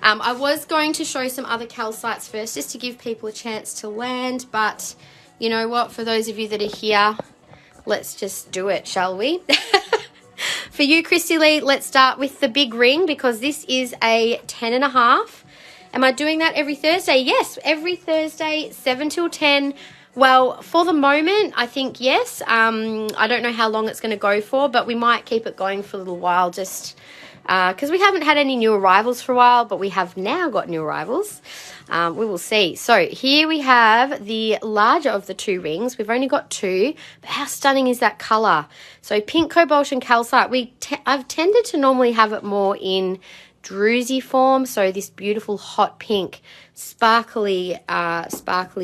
I was going to show some other calcites first just to give people a chance to land, but you know what, for those of you that are here, let's just do it, shall we? For you, Christy Lee, let's start with the big ring because this is a 10.5. Am I doing that every Thursday? Yes, every Thursday, 7 till 10. Well, for the moment, I think yes. I don't know how long it's going to go for, but we might keep it going for a little while just because we haven't had any new arrivals for a while, but we have now got new arrivals. We will see. So here we have the larger of the two rings. We've only got two, but how stunning is that color? So pink, cobalt and calcite. I've tended to normally have it more in druzy form. So this beautiful hot pink sparkly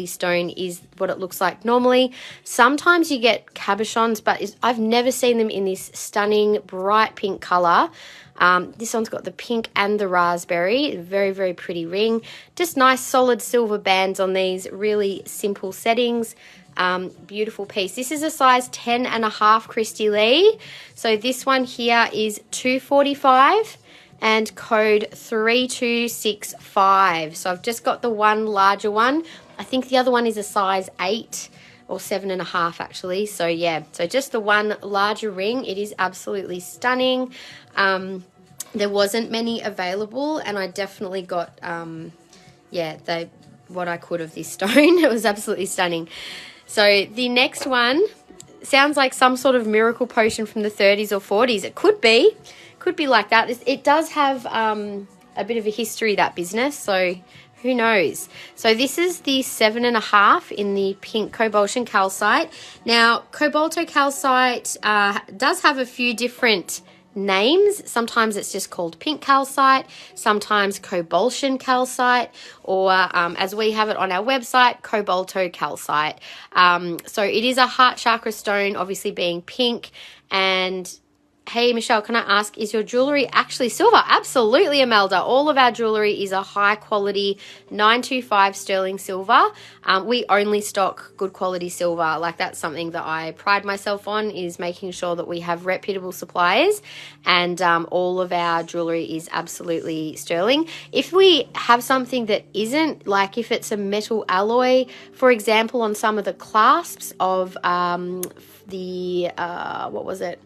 stone is what it looks like normally. Sometimes you get cabochons, but I've never seen them in this stunning bright pink color. This one's got the pink and the raspberry. Very, very pretty ring. Just nice solid silver bands on these, really simple settings. Beautiful piece. This is a size 10.5, Christy Lee. So this one here is $245 and code 3265. So I've just got the one larger one. I think the other one is a size 8 or 7.5 actually. So yeah, so just the one larger ring. It is absolutely stunning. There wasn't many available, and I definitely got what I could of this stone. It was absolutely stunning. So the next one sounds like some sort of miracle potion from the 30s or 40s. It could be like that. It does have a bit of a history, that business, so who knows. So this is the 7.5 in the pink cobalt and calcite. Now cobalto calcite does have a few different names. Sometimes it's just called pink calcite, sometimes cobaltian calcite, or as we have it on our website, cobalto calcite. So it is a heart chakra stone, obviously being pink. And hey, Michelle, can I ask, is your jewellery actually silver? Absolutely, Imelda. All of our jewellery is a high quality 925 sterling silver. We only stock good quality silver. Like, that's something that I pride myself on, is making sure that we have reputable suppliers, and all of our jewellery is absolutely sterling. If we have something that isn't, like if it's a metal alloy, for example, on some of the clasps of what was it?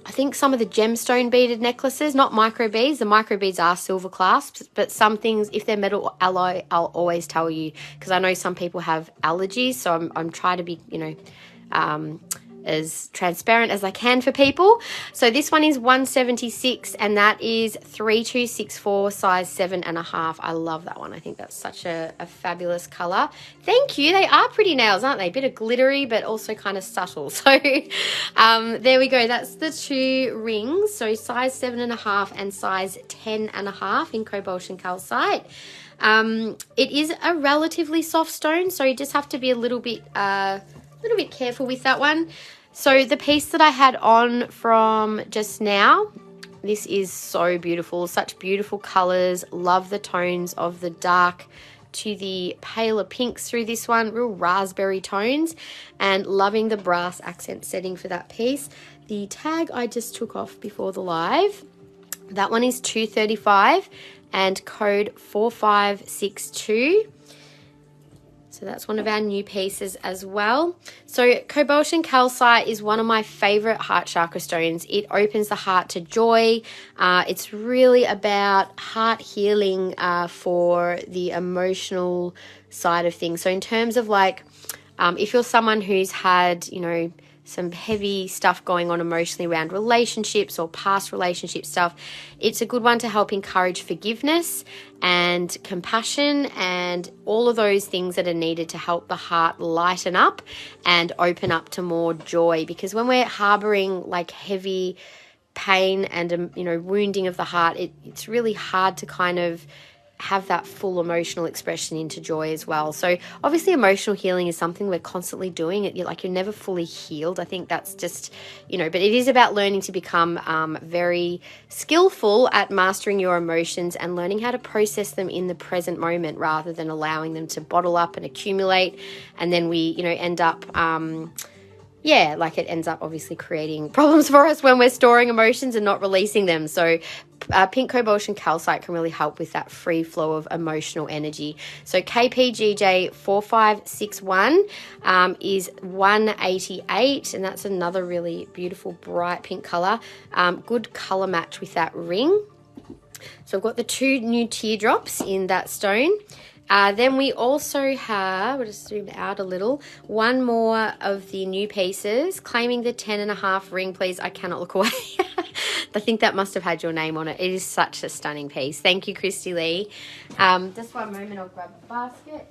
I think some of the gemstone beaded necklaces, not micro beads. The micro beads are silver clasps, but some things, if they're metal alloy, I'll always tell you, because I know some people have allergies. So I'm trying to be, as transparent as I can for people. So this one is 176, and that is 3264, size 7.5. I love that one. I think that's such a fabulous color. Thank you. They are pretty nails, aren't they? A bit of glittery, but also kind of subtle. So there we go. That's the two rings. So size 7.5 and size 10.5 in cobalt and calcite. It is a relatively soft stone, so you just have to be a little bit careful with that one. So the piece that I had on from just now, this is so beautiful, such beautiful colors. Love the tones of the dark to the paler pinks through this one, real raspberry tones, and loving the brass accent setting for that piece. The tag I just took off before the live, that one is $235 and code 4562. So that's one of our new pieces as well. So cobalt and calcite is one of my favorite heart chakra stones. It opens the heart to joy. It's really about heart healing for the emotional side of things. So in terms of like, if you're someone who's had, some heavy stuff going on emotionally around relationships or past relationship stuff, it's a good one to help encourage forgiveness and compassion and all of those things that are needed to help the heart lighten up and open up to more joy. Because when we're harboring like heavy pain and wounding of the heart, it's really hard to kind of have that full emotional expression into joy as well. So obviously emotional healing is something we're constantly doing. You're never fully healed. I think that's just, but it is about learning to become very skillful at mastering your emotions and learning how to process them in the present moment rather than allowing them to bottle up and accumulate. And then we, end up yeah, like it ends up obviously creating problems for us when we're storing emotions and not releasing them. So pink cobalt and calcite can really help with that free flow of emotional energy. So KPGJ 4561 is 188, and that's another really beautiful bright pink color. Good color match with that ring. So I've got the 2 new teardrops in that stone. Then we also have, we'll just zoom out a little, one more of the new pieces, claiming the 10.5 ring, please. I cannot look away. I think that must have had your name on it. It is such a stunning piece. Thank you, Christy Lee. Just one moment, I'll grab the basket.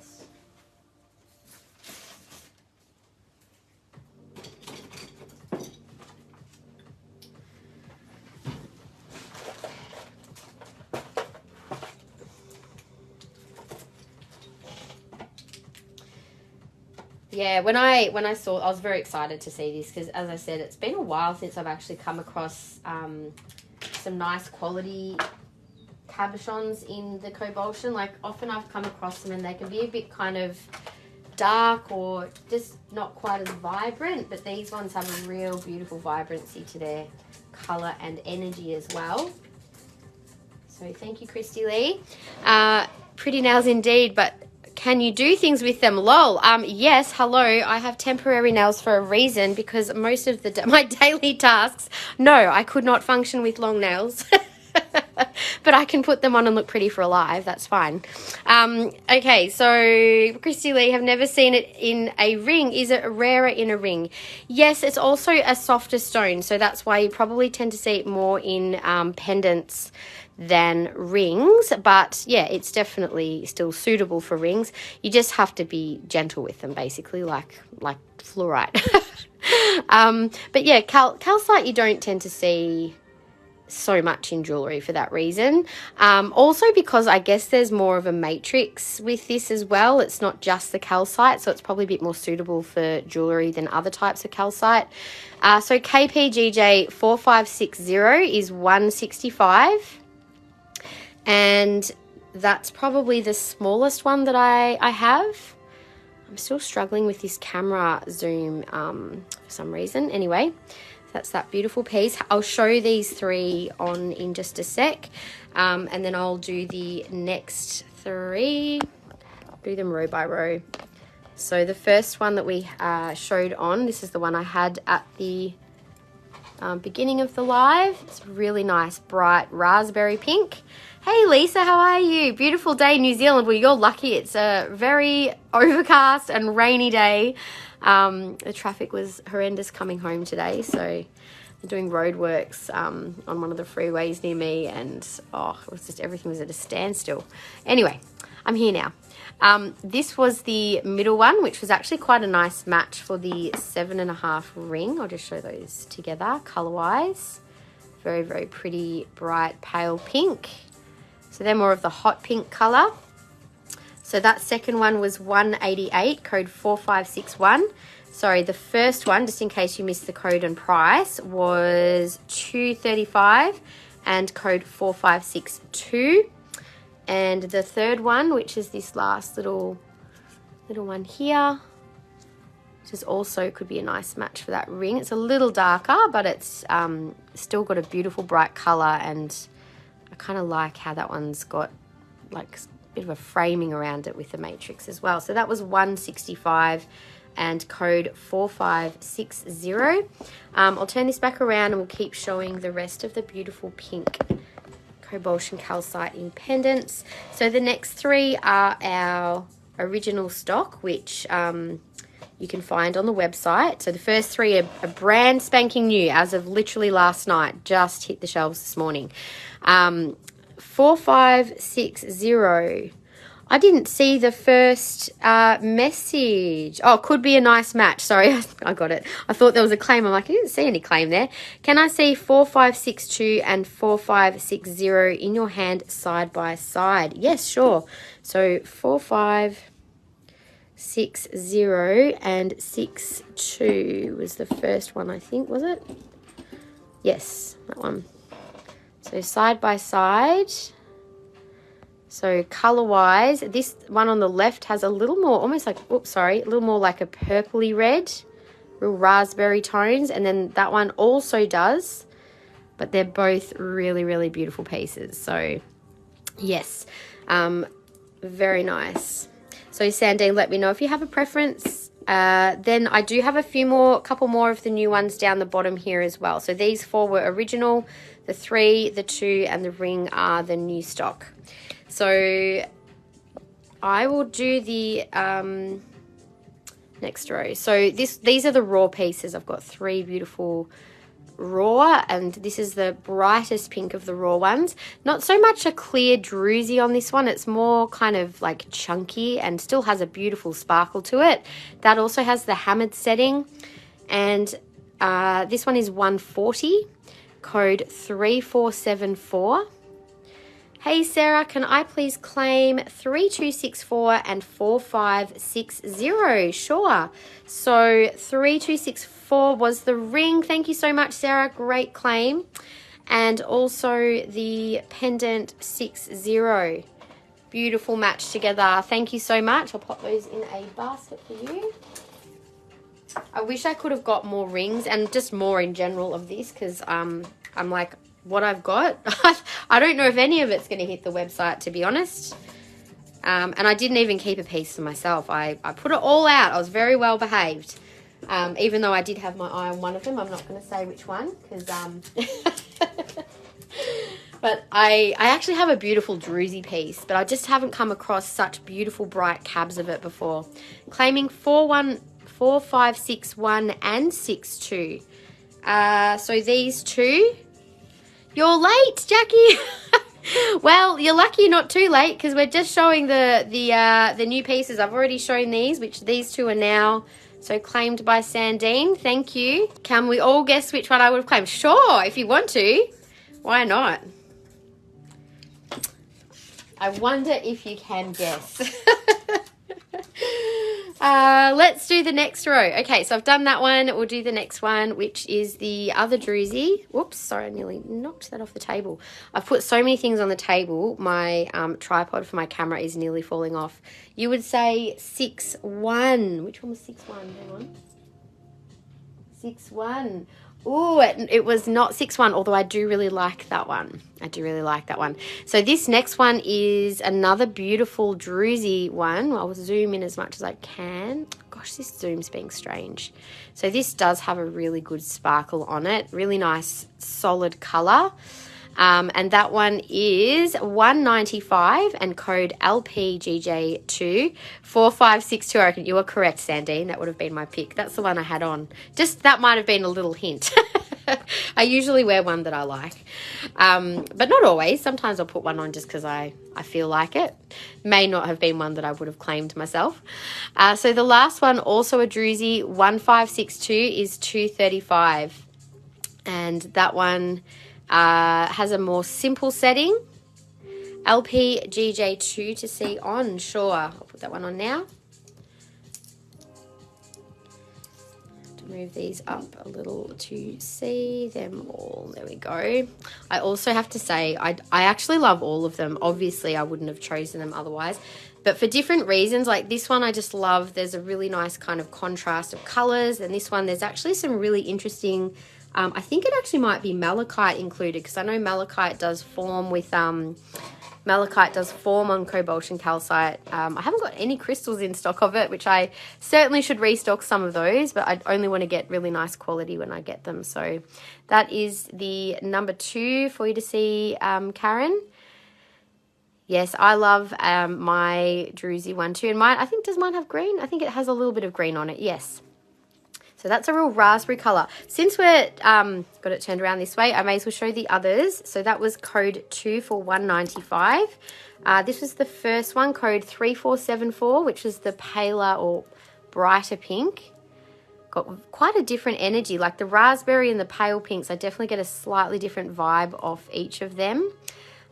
Yeah, when I saw, I was very excited to see this because, as I said, it's been a while since I've actually come across some nice quality cabochons in the Cobultion. Like, often I've come across them and they can be a bit kind of dark or just not quite as vibrant, but these ones have a real beautiful vibrancy to their colour and energy as well. So thank you, Christy Lee. Pretty nails indeed, but can you do things with them? Lol. Yes, hello. I have temporary nails for a reason, because most of my daily tasks, no, I could not function with long nails. But I can put them on and look pretty for alive. That's fine. Okay, so Christy Lee, have never seen it in a ring. Is it rarer in a ring? Yes, it's also a softer stone, so that's why you probably tend to see it more in pendants than rings. But yeah, it's definitely still suitable for rings. You just have to be gentle with them, basically, like fluorite. But yeah, calcite you don't tend to see so much in jewellery for that reason. Also because I guess there's more of a matrix with this as well. It's not just the calcite, so it's probably a bit more suitable for jewellery than other types of calcite. So KPGJ 4560 is 165, and that's probably the smallest one that I have. I'm still struggling with this camera zoom for some reason. Anyway, that's that beautiful piece. I'll show these 3 on in just a sec, and then I'll do the next 3, do them row by row. So the first one that we showed on, this is the one I had at the beginning of the live. It's really nice, bright raspberry pink. Hey Lisa, how are you? Beautiful day in New Zealand. Well, you're lucky. It's a very overcast and rainy day. The traffic was horrendous coming home today, so I'm doing roadworks on one of the freeways near me, and it was just, everything was at a standstill. Anyway, I'm here now. This was the middle one, which was actually quite a nice match for the 7.5 ring. I'll just show those together color wise. Very, very pretty, bright, pale pink. So they're more of the hot pink color. So that second one was 188, code 4561. Sorry, the first one, just in case you missed the code and price, was 235 and code 4562. And the third one, which is this last little one here, which is also could be a nice match for that ring. It's a little darker, but it's still got a beautiful bright color, and I kind of like how that one's got like a bit of a framing around it with the matrix as well. So that was 165 and code 4560. I'll turn this back around and we'll keep showing the rest of the beautiful pink Cobultion calcite in pendants. So the next 3 are our original stock, which you can find on the website. So the first 3 are brand spanking new as of literally last night, just hit the shelves this morning. 4560. I didn't see the first message. Oh, could be a nice match. Sorry, I got it. I thought there was a claim. I'm like, I didn't see any claim there. Can I see 4562 and 4560 in your hand side by side? Yes, sure. So 4560 and 62 was the first one, I think, was it? Yes, that one. So side by side. So color-wise, this one on the left has a little more, almost like, a little more like a purpley red real raspberry tones, and then that one also does, but they're both really, really beautiful pieces. So yes, very nice. So Sandine, let me know if you have a preference. Then I do have a couple more of the new ones down the bottom here as well. So these 4 were original, the 3, the 2, and the ring are the new stock. So I will do the next row. So these are the raw pieces. I've got 3 beautiful raw, and this is the brightest pink of the raw ones. Not so much a clear druzy on this one, it's more kind of like chunky and still has a beautiful sparkle to it. That also has the hammered setting, and this one is 140, code 3474. Hey Sarah, can I please claim 3264 and 4560? Sure. So 3264 was the ring. Thank you so much, Sarah. Great claim. And also the pendant 60. Beautiful match together. Thank you so much. I'll pop those in a basket for you. I wish I could have got more rings and just more in general of this, because I'm like, what I've got, I don't know if any of it's going to hit the website, to be honest. And I didn't even keep a piece for myself. I put it all out. I was very well behaved. Even though I did have my eye on one of them. I'm not going to say which one, because but I actually have a beautiful druzy piece, but I just haven't come across such beautiful bright cabs of it before. Claiming 4561 and 62. So these 2. You're late, Jackie. Well, you're lucky you're not too late, because we're just showing the new pieces. I've already shown these, which these 2 are now so claimed by Sandine. Thank you. Can we all guess which one I would have claimed? Sure, if you want to. Why not? I wonder if you can guess. Let's do the next row. Okay, so I've done that one. We'll do the next one, which is the other druzy. Whoops, sorry, I nearly knocked that off the table. I've put so many things on the table. My tripod for my camera is nearly falling off. You would say 6-1. Which one was 6-1? Hang on. 6-1. Ooh, it was not 6-1, although I do really like that one. I do really like that one. So this next one is another beautiful druzy one. I'll zoom in as much as I can. Gosh, this zoom's being strange. So this does have a really good sparkle on it. Really nice, solid colour. And that one is 195 and code LPGJ2 4562. I reckon you were correct, Sandine. That would have been my pick. That's the one I had on. Just that might have been a little hint. I usually wear one that I like, but not always. Sometimes I'll put one on just because I feel like it. May not have been one that I would have claimed myself. So the last one, also a druzy, 1562, is 235, and that one has a more simple setting. LPGJ2 to see on. Sure, I'll put that one on now. To move these up a little to see them all. There we go. I also have to say I actually love all of them. Obviously, I wouldn't have chosen them otherwise. But for different reasons, like this one I just love. There's a really nice kind of contrast of colours. And this one, there's actually some really interesting... I think it actually might be malachite included, because I know malachite does form with on cobalt and calcite. I haven't got any crystals in stock of it, which I certainly should restock some of those, but I only want to get really nice quality when I get them. So that is the number 2 for you to see, Karen. Yes, I love my druzy one too. And mine, I think, does mine have green? I think it has a little bit of green on it, yes. So that's a real raspberry colour. Since we're got it turned around this way, I may as well show the others. So that was code 2 for 195. This was the first one, code 3474, which is the paler or brighter pink. Got quite a different energy. Like the raspberry and the pale pinks, I definitely get a slightly different vibe off each of them.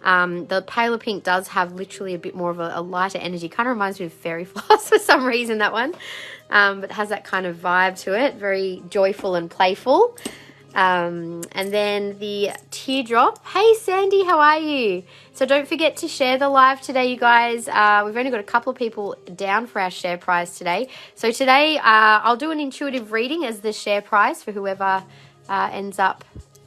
The paler pink does have literally a bit more of a lighter energy. Kind of reminds me of fairy floss for some reason, that one. But has that kind of vibe to it. Very joyful and playful. And then the teardrop. Hey Sandy, how are you? So don't forget to share the live today, you guys. We've only got a couple of people down for our share prize today. So today I'll do an intuitive reading as the share prize for whoever ends up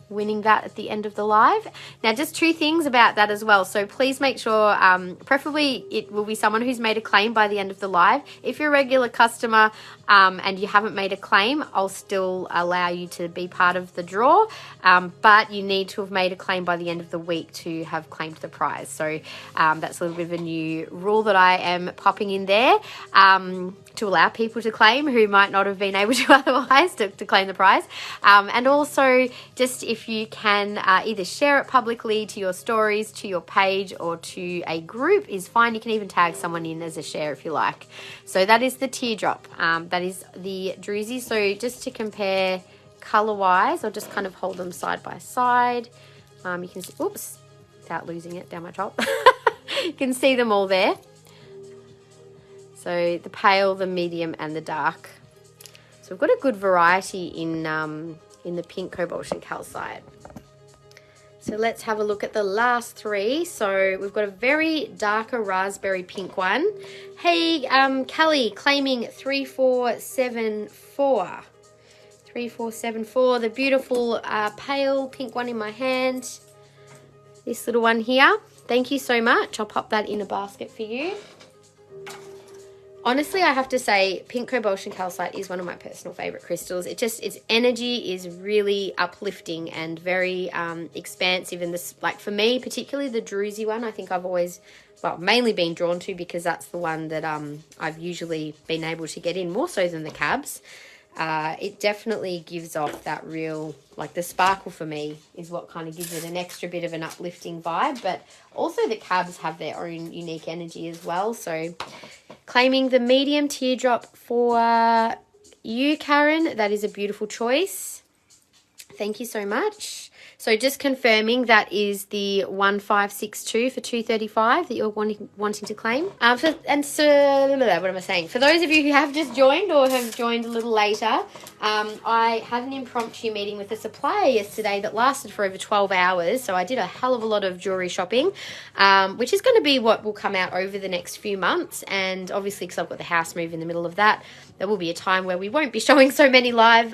winning that at the end of the live. Now, just two things about that as well. So please make sure, preferably it will be someone who's made a claim by the end of the live. If you're a regular customer and you haven't made a claim, I'll still allow you to be part of the draw, but you need to have made a claim by the end of the week to have claimed the prize. So that's a little bit of a new rule that I am popping in there to allow people to claim who might not have been able to otherwise to claim the prize. And also, just if you can either share it publicly to your stories, to your page, or to a group is fine. You can even tag someone in as a share if you like. So that is the teardrop. That is the druzy. So just to compare color-wise, I'll just kind of hold them side by side. You can see, oops, without losing it down my top. You can see them all there. So the pale, the medium, and the dark. So we've got a good variety in the pink, cobalt, and calcite. So let's have a look at the last three. So we've got a very darker raspberry pink one. Hey, Kelly, claiming 3474. 3474, the beautiful pale pink one in my hand. This little one here. Thank you so much. I'll pop that in a basket for you. Honestly, I have to say, pink cobalt and calcite is one of my personal favorite crystals. Its energy is really uplifting and very expansive. And this, like for me, particularly the druzy one, I think I've always, well, mainly been drawn to because that's the one that I've usually been able to get in more so than the cabs. It definitely gives off that real, like the sparkle for me is what kind of gives it an extra bit of an uplifting vibe, but also the cabs have their own unique energy as well. So claiming the medium teardrop for you, Karen, that is a beautiful choice. Thank you so much. So just confirming that is the 1562 for 235 that you're wanting to claim. What am I saying? For those of you who have just joined or have joined a little later, I had an impromptu meeting with a supplier yesterday that lasted for over 12 hours. So I did a hell of a lot of jewellery shopping, which is going to be what will come out over the next few months. And obviously, because I've got the house move in the middle of that, there will be a time where we won't be showing so many live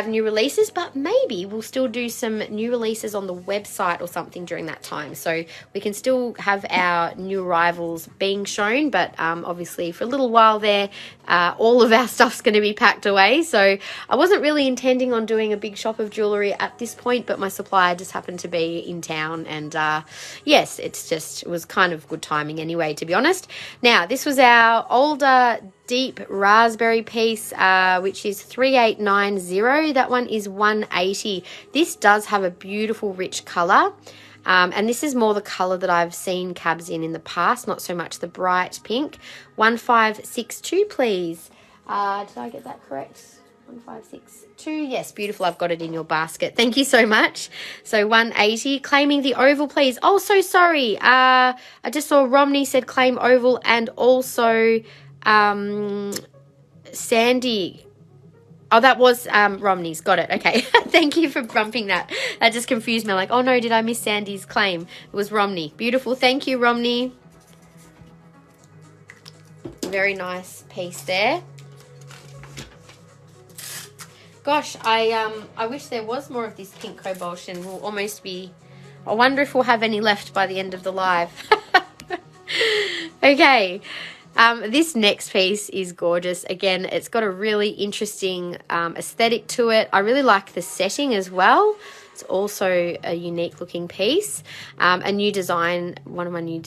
new releases, but maybe we'll still do some new releases on the website or something during that time, so we can still have our new arrivals being shown, but obviously for a little while there all of our stuff's going to be packed away. So I wasn't really intending on doing a big shop of jewellery at this point, but my supplier just happened to be in town, and yes, it was kind of good timing anyway, to be honest. Now, this was our older deep raspberry piece, which is 3890. That one is 180. This does have a beautiful rich color, and this is more the color that I've seen cabs in the past, not so much the bright pink. 1562, please. Did I get that correct? 1562. Yes, beautiful. I've got it in your basket. Thank you so much. So 180. Claiming the oval, please. Oh, so sorry. I just saw Romney said claim oval, and also Sandy. Oh, that was Romney's. Got it. Okay. Thank you for bumping that. That just confused me. Like, oh no, did I miss Sandy's claim? It was Romney. Beautiful. Thank you, Romney. Very nice piece there. Gosh, I wish there was more of this pink cobalt, and we'll almost be, I wonder if we'll have any left by the end of the live. Okay. This next piece is gorgeous. Again, it's got a really interesting aesthetic to it. I really like the setting as well. It's also a unique looking piece. A new design, one of the new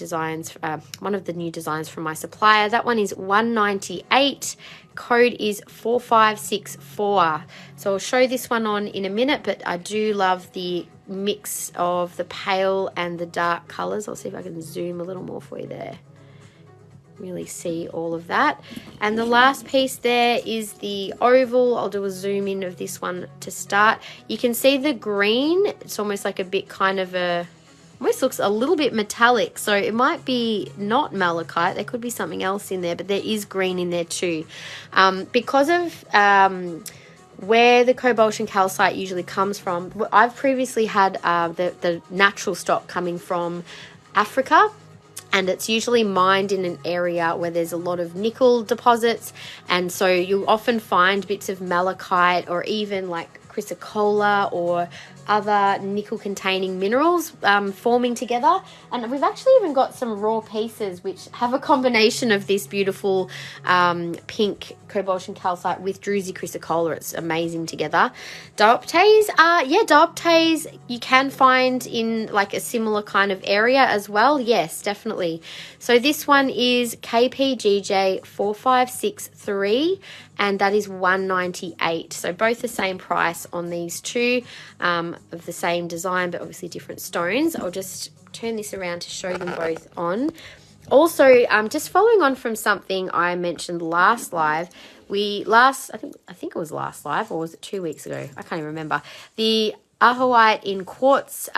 designs from my supplier. That one is 198. Code is 4564. So I'll show this one on in a minute, but I do love the mix of the pale and the dark colors. I'll see if I can zoom a little more for you there. Really see all of that. And the last piece there is the oval. I'll do a zoom in of this one to start. You can see the green. It's almost like a bit kind of almost looks a little bit metallic, so it might be not malachite. There could be something else in there, but there is green in there too. Because of where the cobalt and calcite usually comes from, I've previously had the natural stock coming from Africa, and it's usually mined in an area where there's a lot of nickel deposits, and so you'll often find bits of malachite or even like chrysocolla or other nickel containing minerals forming together. And we've actually even got some raw pieces which have a combination of this beautiful pink cobalt and calcite with druzy chrysocolla. It's amazing together. Dioptase, dioptase you can find in like a similar kind of area as well. Yes, definitely. So this one is KPGJ 4563, and that is $198. So both the same price on these two, of the same design but obviously different stones. I'll just turn this around to show them both on. Also, just following on from something I mentioned last live, I think it was last live, or was it 2 weeks ago? I can't even remember. The Ahoite in quartz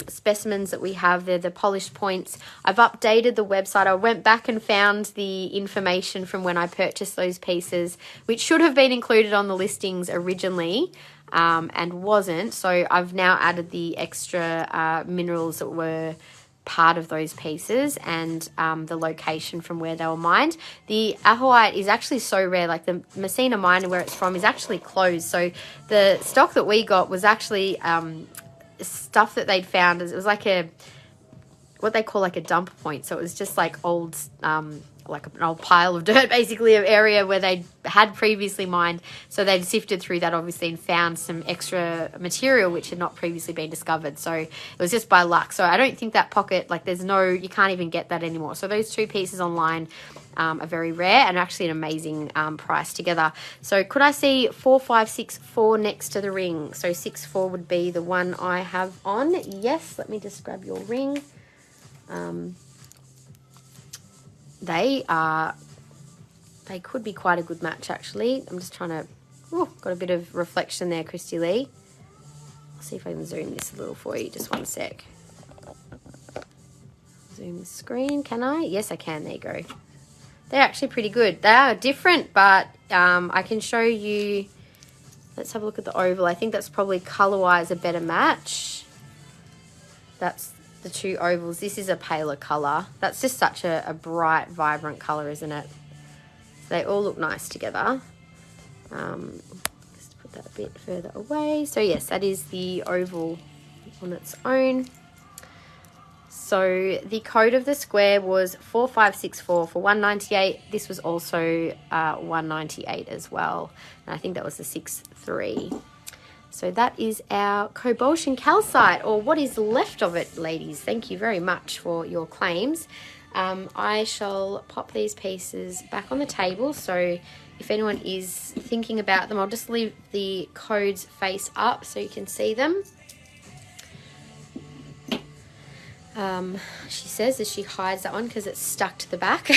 specimens that we have, they're the polished points. I've updated the website. I went back and found the information from when I purchased those pieces, which should have been included on the listings originally, and wasn't. So I've now added the extra minerals that were part of those pieces, and the location from where they were mined. The Ahoite is actually so rare, like the Messina mine where it's from is actually closed. So the stock that we got was actually stuff that they'd found. It was like what they call like a dump point. So it was just like old, like an old pile of dirt, basically, an area where they had previously mined. So they'd sifted through that, obviously, and found some extra material which had not previously been discovered. So it was just by luck. So I don't think that pocket, like you can't even get that anymore. So those two pieces online are very rare and actually an amazing price together. So could I see 4564 next to the ring? So 64 would be the one I have on. Yes, let me just grab your ring. They could be quite a good match, actually. I'm just trying to, got a bit of reflection there, Christy Lee. I'll see if I can zoom this a little for you. Just one sec. Zoom the screen, can I? Yes, I can. There you go. They're actually pretty good. They are different, but I can show you. Let's have a look at the oval. I think that's probably color-wise a better match. That's the two ovals. This is a paler color. That's just such a bright, vibrant color, isn't it? So they all look nice together. Just put that a bit further away. So yes, that is the oval on its own. So the code of the square was 4564 for $198. This was also $198 as well, and I think that was the 63. So that is our cobalt and calcite, or what is left of it, ladies. Thank you very much for your claims. I shall pop these pieces back on the table. So if anyone is thinking about them, I'll just leave the codes face up so you can see them. She says as she hides that one because it's stuck to the back.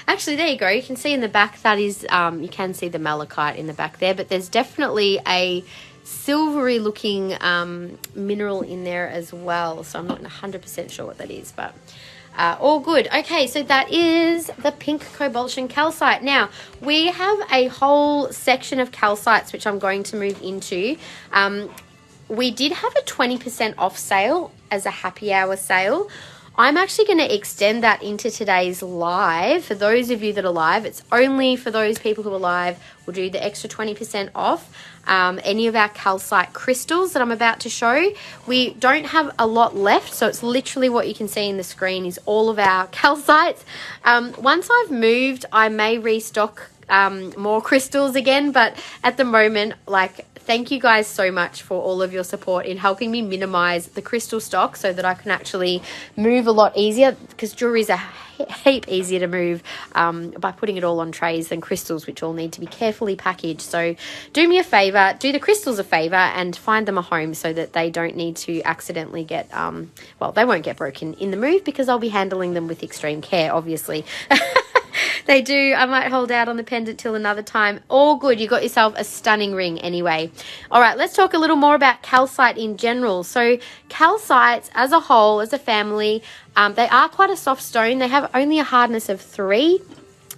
Actually, there you go. You can see in the back, that is, you can see the malachite in the back there, but there's definitely a silvery looking mineral in there as well. So I'm not 100% sure what that is, but all good. Okay, so that is the pink cobalt and calcite. Now, we have a whole section of calcites, which I'm going to move into. We did have a 20% off sale as a happy hour sale. I'm actually going to extend that into today's live. For those of you that are live, it's only for those people who are live. We'll do the extra 20% off any of our calcite crystals that I'm about to show. We don't have a lot left, so it's literally what you can see in the screen is all of our calcites. Once I've moved, I may restock more crystals again, but at the moment, thank you guys so much for all of your support in helping me minimize the crystal stock so that I can actually move a lot easier, because jewelry is a heap easier to move by putting it all on trays than crystals, which all need to be carefully packaged. So do me a favor, do the crystals a favor and find them a home so that they don't need to accidentally get, they won't get broken in the move because I'll be handling them with extreme care, obviously. They do. I might hold out on the pendant till another time. All good. You got yourself a stunning ring anyway. All right, let's talk a little more about calcite in general. So calcites as a whole, as a family, they are quite a soft stone. They have only a hardness of 3.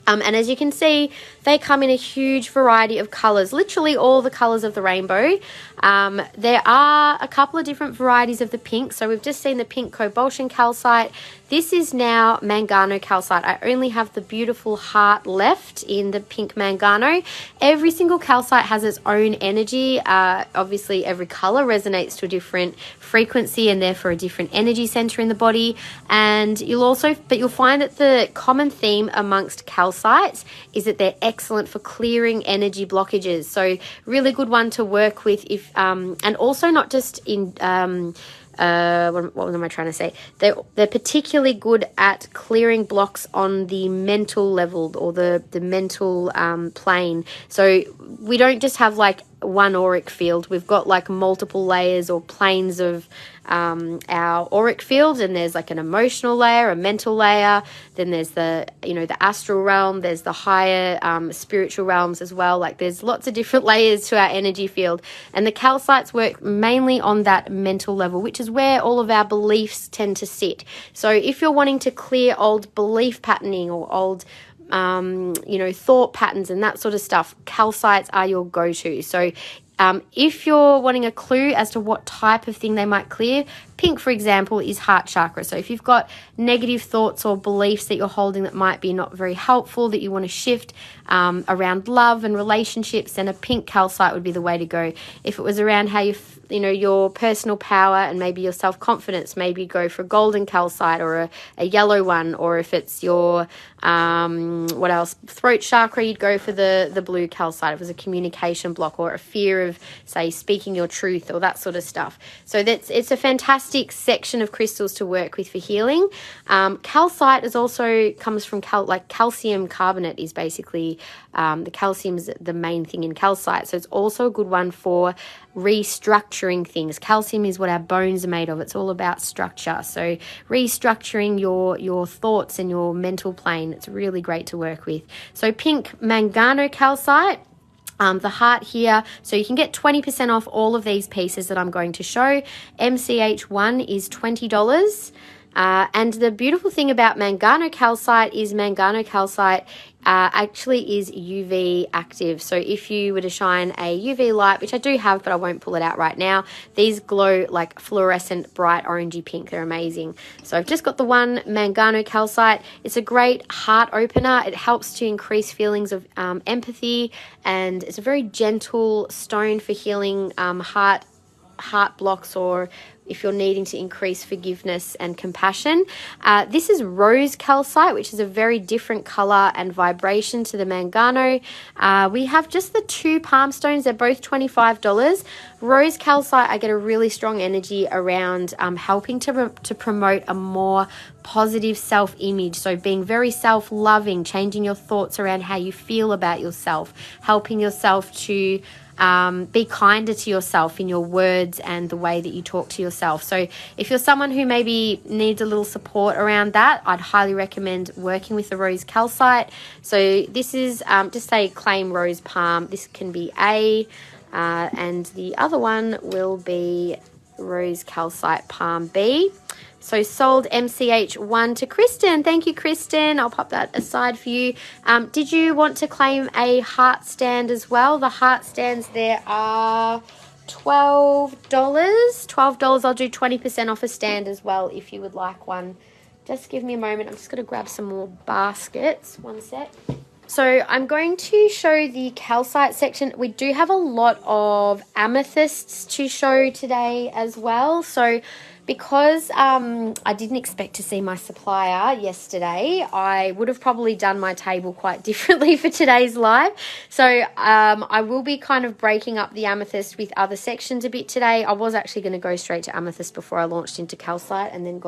And as you can see, They come in a huge variety of colors, literally all the colors of the rainbow. There are a couple of different varieties of the pink. So we've just seen the pink cobalt calcite. This is now Mangano calcite. I only have the beautiful heart left in the pink Mangano. Every single calcite has its own energy. Obviously, every color resonates to a different frequency and therefore a different energy center in the body. And you'll find that the common theme amongst calcites is that they're excellent for clearing energy blockages. So really good one to work with if and also not just in what am I trying to say? They're particularly good at clearing blocks on the mental level or the mental plane. So we don't just have like one auric field. We've got like multiple layers or planes of our auric field, and there's like an emotional layer, a mental layer, then there's the astral realm, there's the higher spiritual realms as well. Like there's lots of different layers to our energy field, and the calcites work mainly on that mental level, which is where all of our beliefs tend to sit. So if you're wanting to clear old belief patterning or old thought patterns and that sort of stuff, calcites are your go-to. So if you're wanting a clue as to what type of thing they might clear, pink, for example, is heart chakra. So if you've got negative thoughts or beliefs that you're holding that might be not very helpful, that you want to shift around love and relationships, then a pink calcite would be the way to go. If it was around how your personal power and maybe your self-confidence, maybe go for a golden calcite or a yellow one. Or if it's your throat chakra, you'd go for the blue calcite. If it was a communication block or a fear of, say, speaking your truth or that sort of stuff. So it's a fantastic section of crystals to work with for healing. Calcite is also comes from calcium carbonate is basically the calcium is the main thing in calcite. So it's also a good one for restructuring things. Calcium is what our bones are made of. It's all about structure. So restructuring your thoughts and your mental plane, it's really great to work with. So pink Mangano calcite, the heart here. So you can get 20% off all of these pieces that I'm going to show. MCH1 is $20. And the beautiful thing about Mangano calcite is Mangano calcite actually is UV active. So if you were to shine a UV light, which I do have, but I won't pull it out right now, these glow like fluorescent, bright orangey pink. They're amazing. So I've just got the one Mangano calcite. It's a great heart opener. It helps to increase feelings of empathy, and it's a very gentle stone for healing heart blocks, or if you're needing to increase forgiveness and compassion. This is rose calcite, which is a very different color and vibration to the Mangano. We have just the two palm stones. They're both $25. Rose calcite, I get a really strong energy around helping to promote a more positive self-image. So being very self-loving, changing your thoughts around how you feel about yourself, helping yourself to be kinder to yourself in your words and the way that you talk to yourself. So if you're someone who maybe needs a little support around that, I'd highly recommend working with the rose calcite. So this is just say claim rose palm. This can be A, and the other one will be rose calcite palm B. So sold MCH1 to Kristen. Thank you, Kristen. I'll pop that aside for you. Did you want to claim a heart stand as well? The heart stands there are $12. $12. I'll do 20% off a stand as well if you would like one. Just give me a moment. I'm just going to grab some more baskets. One sec. So I'm going to show the calcite section. We do have a lot of amethysts to show today as well. So because I didn't expect to see my supplier yesterday, I would have probably done my table quite differently for today's live. So I will be kind of breaking up the amethyst with other sections a bit today. I was actually going to go straight to amethyst before I launched into calcite, and then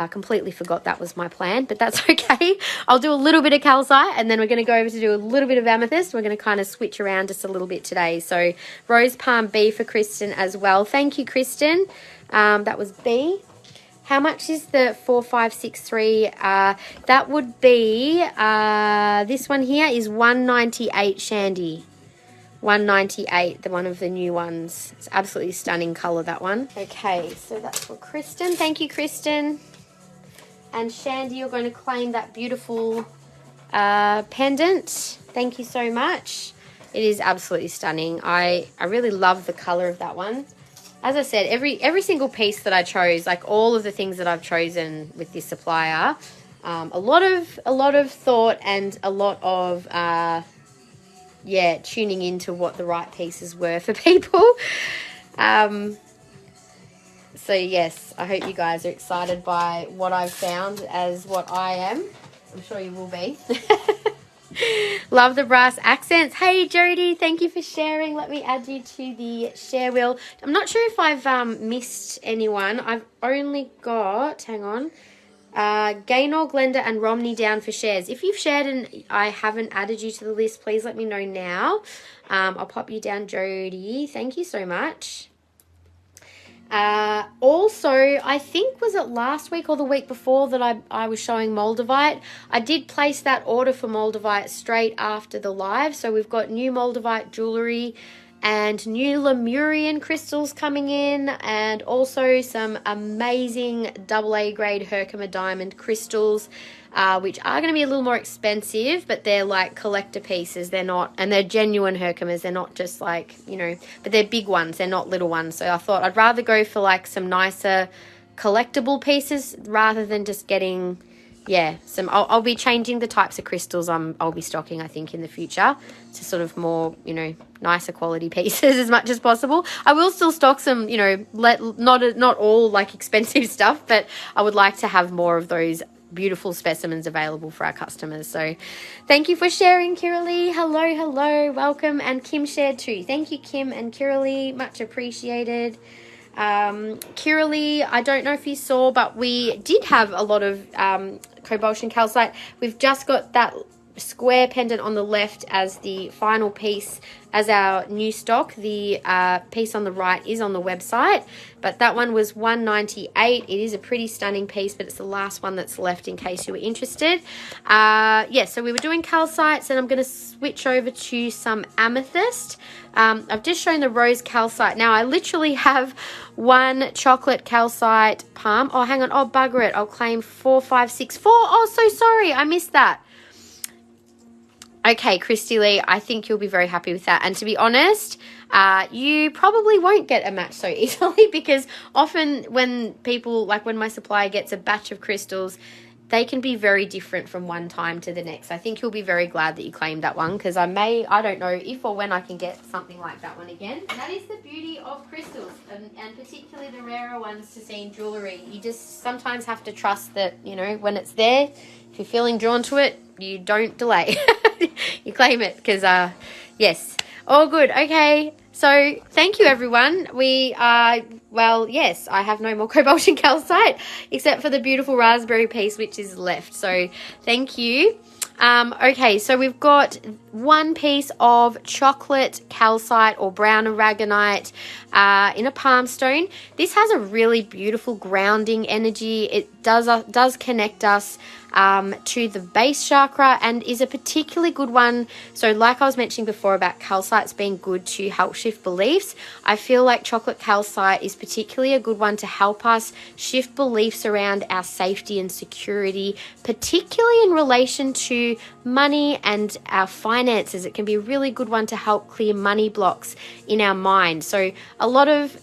completely forgot that was my plan, but that's okay. I'll do a little bit of calcite, and then we're going to go over to do a little bit of amethyst. We're going to kind of switch around just a little bit today. So rose palm B for Kristen as well. Thank you, Kristen. That was B. How much is the 4563? That would be this one here is $198, Shandy. $198, the one of the new ones. It's absolutely stunning color, that one. Okay, so that's for Kristen. Thank you, Kristen. And Shandy, you're going to claim that beautiful pendant. Thank you so much. It is absolutely stunning. I really love the color of that one. As I said, every single piece that I chose, like all of the things that I've chosen with this supplier, a lot of thought and a lot of tuning into what the right pieces were for people. So yes, I hope you guys are excited by what I've found as what I am. I'm sure you will be. Love the brass accents. Hey Jody, thank you for sharing. Let me add you to the share wheel. I'm not sure if I've missed anyone. I've only got, hang on, Gaynor, Glenda and Romney down for shares. If you've shared and I haven't added you to the list, please let me know now. I'll pop you down, Jody. Thank you so much. Also, I think, was it last week or the week before that I was showing Moldavite? I did place that order for Moldavite straight after the live. So we've got new Moldavite jewellery and new Lemurian crystals coming in, and also some amazing AA grade Herkimer diamond crystals, which are going to be a little more expensive, but they're like collector pieces. They're not, and they're genuine Herkimers. They're not just like, you know, but they're big ones. They're not little ones. So I thought I'd rather go for like some nicer collectible pieces rather than just getting, some. I'll be changing the types of crystals I'll be stocking, I think, in the future to sort of more, you know, nicer quality pieces as much as possible. I will still stock some, you know, not all like expensive stuff, but I would like to have more of those beautiful specimens available for our customers. So thank you for sharing, Kiralee. Hello, welcome. And Kim shared too. Thank you, Kim and Kiralee, much appreciated. Kiralee, I don't know if you saw, but we did have a lot of cobalt and calcite. We've just got that square pendant on the left as the final piece as our new stock. The piece on the right is on the website, but that one was $198. It is a pretty stunning piece, but it's the last one that's left in case you were interested. So we were doing calcites, and I'm going to switch over to some amethyst. I've just shown the rose calcite. Now I literally have one chocolate calcite palm. Oh, hang on. Oh, bugger it. I'll claim 4564. Oh, so sorry. I missed that. Okay, Christy Lee, I think you'll be very happy with that. And to be honest, you probably won't get a match so easily, because often when people, like when my supplier gets a batch of crystals, they can be very different from one time to the next. I think you'll be very glad that you claimed that one, because I don't know if or when I can get something like that one again. And that is the beauty of crystals, and particularly the rarer ones to see in jewellery. You just sometimes have to trust that, you know, when it's there, if you're feeling drawn to it, you don't delay. You claim it, because yes, all good. Okay, so thank you everyone. We are, well, yes, I have no more cobalt and calcite except for the beautiful raspberry piece which is left, so thank you. Okay, so we've got one piece of chocolate calcite or brown aragonite in a palm stone. This has a really beautiful grounding energy. It does connect us to the base chakra, and is a particularly good one. So like I was mentioning before about calcites being good to help shift beliefs, I feel like chocolate calcite is particularly a good one to help us shift beliefs around our safety and security, particularly in relation to money and our finances. It can be a really good one to help clear money blocks in our mind. So a lot of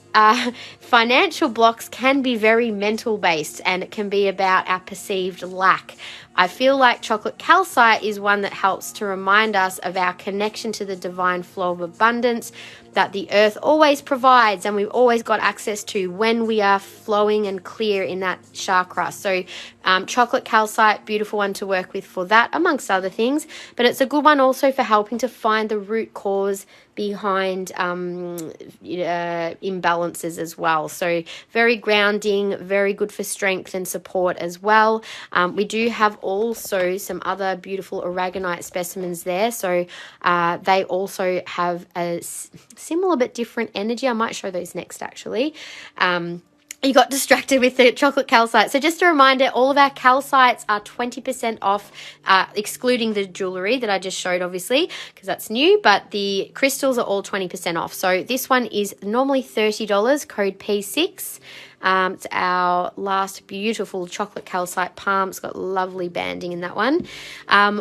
financial blocks can be very mental based, and it can be about our perceived lack. I feel like chocolate calcite is one that helps to remind us of our connection to the divine flow of abundance that the earth always provides, and we've always got access to when we are flowing and clear in that chakra. So chocolate calcite, beautiful one to work with for that, amongst other things, but it's a good one also for helping to find the root cause behind imbalances as well. So very grounding, very good for strength and support as well. We do have also some other beautiful aragonite specimens there, so they also have a similar but different energy. I might show those next actually. You got distracted with the chocolate calcite. So just a reminder, all of our calcites are 20% off, excluding the jewellery that I just showed, obviously, because that's new, but the crystals are all 20% off. So this one is normally $30, code P6. It's our last beautiful chocolate calcite palm. It's got lovely banding in that one.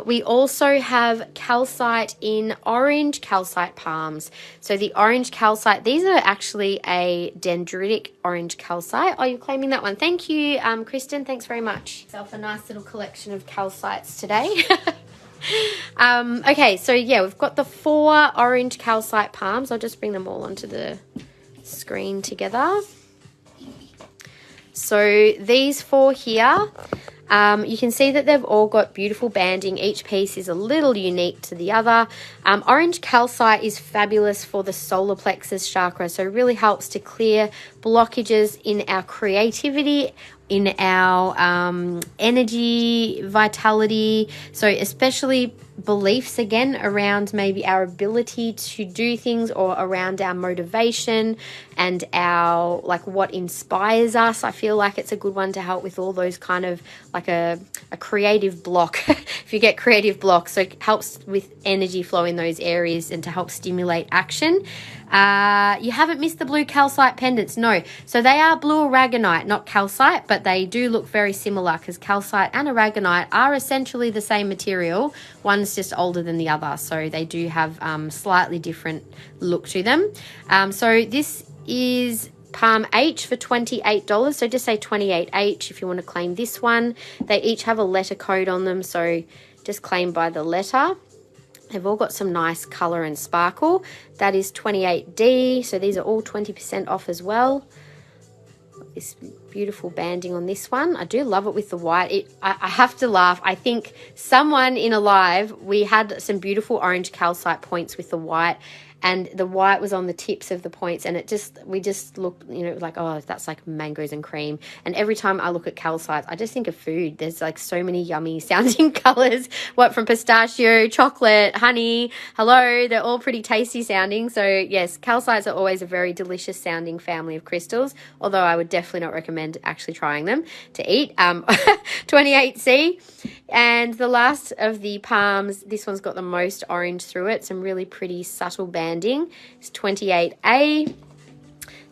We also have calcite in orange calcite palms. So the orange calcite, these are actually a dendritic orange calcite. Oh, you're claiming that one. Thank you, Kristen. Thanks very much. Self a nice little collection of calcites today. Okay, so yeah, we've got the 4 orange calcite palms. I'll just bring them all onto the screen together. So these 4 here, you can see that they've all got beautiful banding. Each piece is a little unique to the other. Orange calcite is fabulous for the solar plexus chakra, so it really helps to clear blockages in our creativity, in our energy, vitality, so especially beliefs again around maybe our ability to do things, or around our motivation and our like what inspires us. I feel like it's a good one to help with all those kind of like a creative block if you get creative blocks, so it helps with energy flow in those areas and to help stimulate action. You haven't missed the blue calcite pendants. No, so they are blue aragonite, not calcite, but they do look very similar because calcite and aragonite are essentially the same material. One's just older than the other, so they do have slightly different look to them. So this is Palm H for $28, so just say 28H if you want to claim this one. They each have a letter code on them, so just claim by the letter. They've all got some nice colour and sparkle. That is 28D, so these are all 20% off as well. This beautiful banding on this one. I do love it with the white. I have to laugh. I think someone in a live, we had some beautiful orange calcite points with the white, and the white was on the tips of the points, and we just looked, you know, like, oh, that's like mangoes and cream. And every time I look at calcites, I just think of food. There's like so many yummy sounding colors. What, from pistachio, chocolate, honey, hello, they're all pretty tasty sounding. So yes, calcites are always a very delicious sounding family of crystals, although I would definitely not recommend actually trying them to eat. 28C. And the last of the palms, this one's got the most orange through it, some really pretty subtle banding. It's 28A.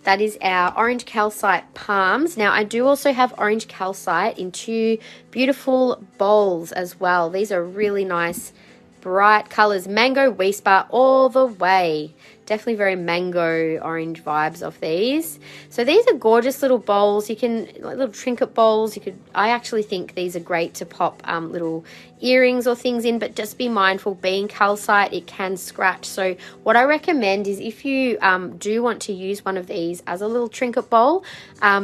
That is our orange calcite palms. Now, I do also have orange calcite in 2 beautiful bowls as well. These are really nice, bright colors. Mango Whisper all the way. Definitely very mango orange vibes of these. So these are gorgeous little bowls. You can, like little trinket bowls. I actually think these are great to pop little earrings or things in, but just be mindful, being calcite, it can scratch. So what I recommend is if you do want to use one of these as a little trinket bowl,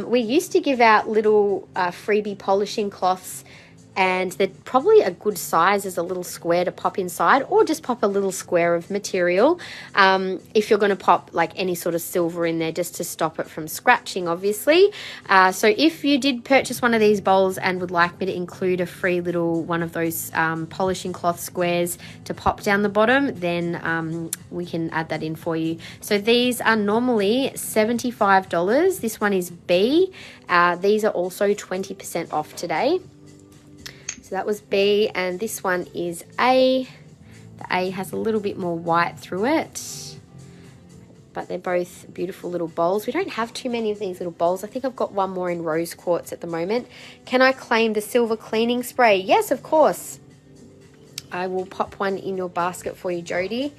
we used to give out little freebie polishing cloths, and they're probably a good size as a little square to pop inside, or just pop a little square of material if you're going to pop like any sort of silver in there, just to stop it from scratching, obviously. So if you did purchase one of these bowls and would like me to include a free little one of those polishing cloth squares to pop down the bottom, then we can add that in for you. So these are normally $75. This one is B. These are also 20% off today. So that was B, and this one is A. The A has a little bit more white through it, but they're both beautiful little bowls. We don't have too many of these little bowls. I think I've got one more in rose quartz at the moment. Can I claim the silver cleaning spray? Yes, of course. I will pop one in your basket for you, Jody.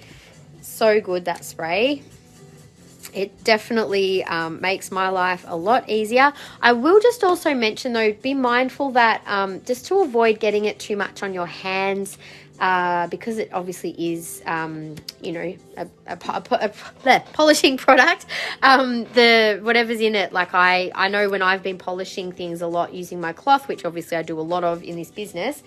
So good, that spray. It definitely makes my life a lot easier. I will just also mention, though, be mindful that just to avoid getting it too much on your hands, because it obviously is, you know, a polishing product. The whatever's in it, like I know when I've been polishing things a lot using my cloth, which obviously I do a lot of in this business,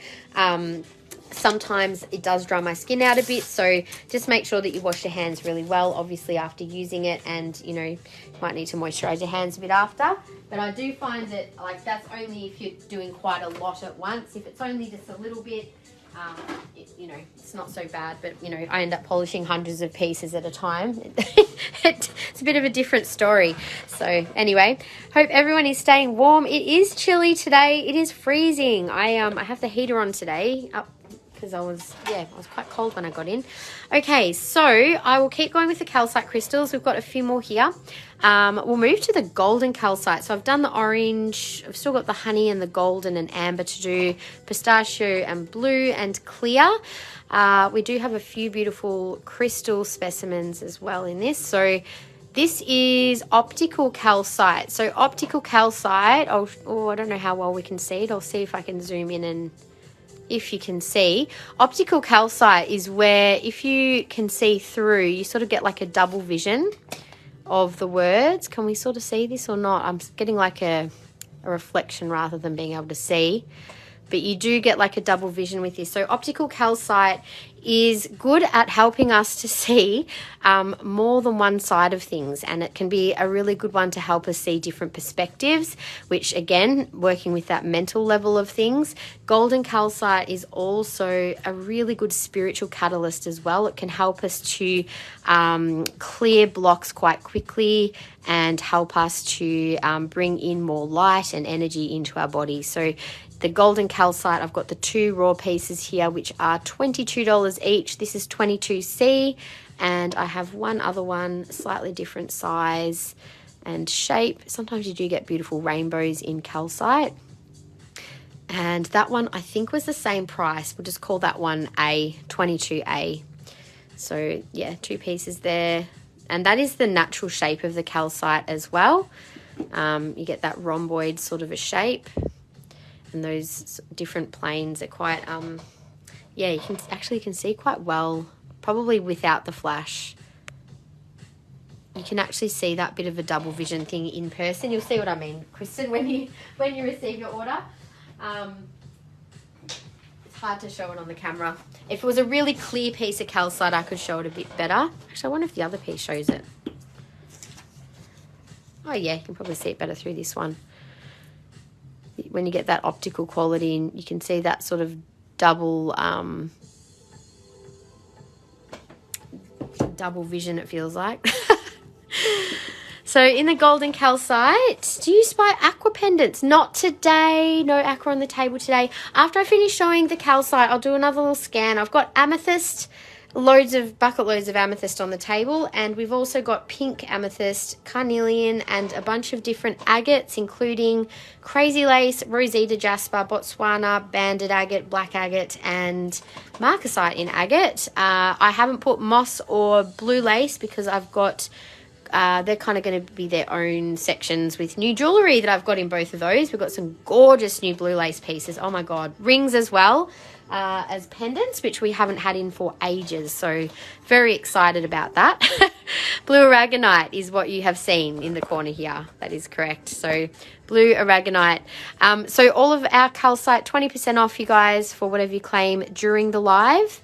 sometimes it does dry my skin out a bit, so just make sure that you wash your hands really well, obviously, after using it, and, you know, you might need to moisturize your hands a bit after. But I do find that, like, that's only if you're doing quite a lot at once. If it's only just a little bit, you know, it's not so bad, but, you know, I end up polishing hundreds of pieces at a time. It's a bit of a different story. So anyway, hope everyone is staying warm. It is chilly today. It is freezing. I have the heater on today. because I was quite cold when I got in. Okay, so I will keep going with the calcite crystals. We've got a few more here. We'll move to the golden calcite. So I've done the orange. I've still got the honey and the golden and amber to do, pistachio and blue and clear. We do have a few beautiful crystal specimens as well in this. So this is optical calcite. So optical calcite, I don't know how well we can see it. I'll see if I can zoom in and if you can see. Optical calcite is where if you can see through, you sort of get like a double vision of the words. Can we sort of see this or not? I'm getting like a reflection rather than being able to see. But you do get like a double vision with this. So optical calcite is good at helping us to see more than one side of things, and it can be a really good one to help us see different perspectives, which again, working with that mental level of things. Golden calcite is also a really good spiritual catalyst as well. It can help us to clear blocks quite quickly and help us to bring in more light and energy into our body. So the golden calcite, I've got the 2 raw pieces here, which are $22 each. This is 22C, and I have one other one, slightly different size and shape. Sometimes you do get beautiful rainbows in calcite. And that one, I think, was the same price. We'll just call that one A, 22A. So, yeah, 2 pieces there. And that is the natural shape of the calcite as well. You get that rhomboid sort of a shape. And those different planes are quite, you can see quite well, probably without the flash. You can actually see that bit of a double vision thing in person. You'll see what I mean, Kristen, when you receive your order. It's hard to show it on the camera. If it was a really clear piece of calcite, I could show it a bit better. Actually, I wonder if the other piece shows it. Oh yeah, you can probably see it better through this one. When you get that optical quality, and you can see that sort of double vision, it feels like. So in the golden calcite, do you spy aqua pendants? Not today. No aqua on the table today. After I finish showing the calcite, I'll do another little scan. I've got amethyst, bucket loads of amethyst on the table, and we've also got pink amethyst, carnelian, and a bunch of different agates, including crazy lace, rosita jasper, Botswana, banded agate, black agate, and marcasite in agate. I haven't put moss or blue lace because I've got they're kind of going to be their own sections with new jewellery that I've got in both of those. We've got some gorgeous new blue lace pieces. Oh my god, rings as well. As pendants, which we haven't had in for ages, so very excited about that. Blue aragonite is what you have seen in the corner here. That is correct. So blue aragonite. So all of our calcite, 20% off, you guys, for whatever you claim during the live.